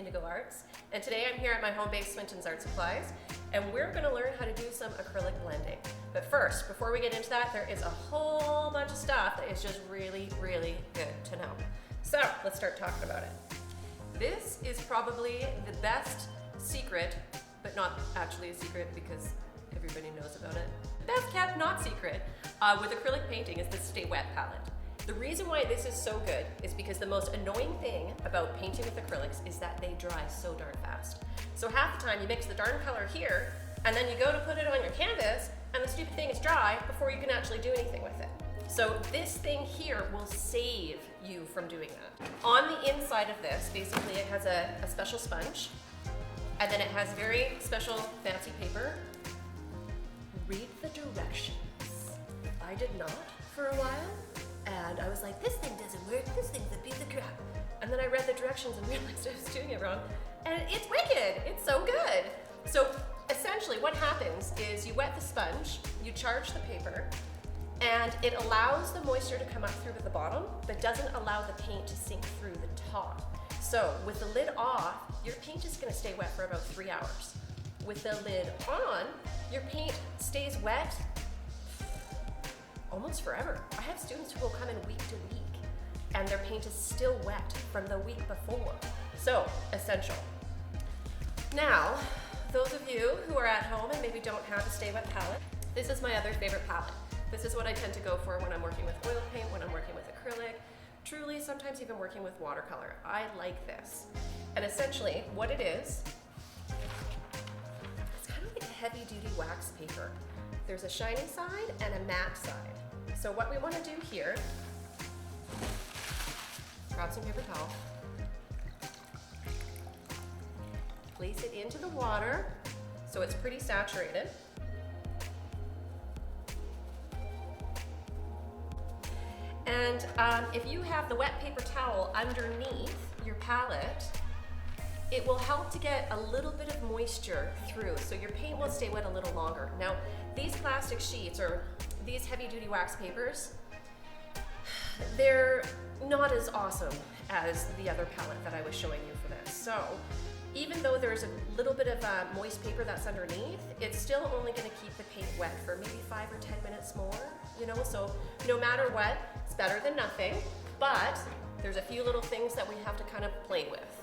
Indigo Arts, and today I'm here at my home base Swinton's Art Supplies, and we're going to learn how to do some acrylic blending. But first, before we get into that, there is a whole bunch of stuff that is just really, really good to know. So let's start talking about it. This is probably the best secret, but not actually a secret because everybody knows about it. Best kept not secret with acrylic painting is the Stay Wet palette. The reason why this is so good is because the most annoying thing about painting with acrylics is that they dry so darn fast. So half the time you mix the darn color here, and then you go to put it on your canvas, and the stupid thing is dry before you can actually do anything with it. So this thing here will save you from doing that. On the inside of this, basically it has a special sponge, and then it has very special fancy paper. Read the directions. I did not for a while. And I was like, this thing doesn't work, this thing's a piece of crap. And then I read the directions and realized I was doing it wrong. And it's wicked, it's so good. So essentially what happens is you wet the sponge, you charge the paper, and it allows the moisture to come up through to the bottom, but doesn't allow the paint to sink through the top. So with the lid off, your paint is gonna stay wet for about 3 hours. With the lid on, your paint stays wet almost forever. I have students who will come in week to week and their paint is still wet from the week before. So, essential. Now, those of you who are at home and maybe don't have a Stay Wet palette, this is my other favorite palette. This is what I tend to go for when I'm working with oil paint, when I'm working with acrylic, truly sometimes even working with watercolor. I like this. And essentially what it is, it's kind of like a heavy duty wax paper. There's a shiny side and a matte side. So what we want to do here, grab some paper towel, place it into the water so it's pretty saturated. And if you have the wet paper towel underneath your palette, it will help to get a little bit of moisture through, so your paint will stay wet a little longer. Now, these plastic sheets, or these heavy-duty wax papers, they're not as awesome as the other palette that I was showing you for this. So, even though there's a little bit of moist paper that's underneath, it's still only gonna keep the paint wet for maybe 5 or 10 minutes more, you know? So, no matter what, it's better than nothing, but there's a few little things that we have to kind of play with.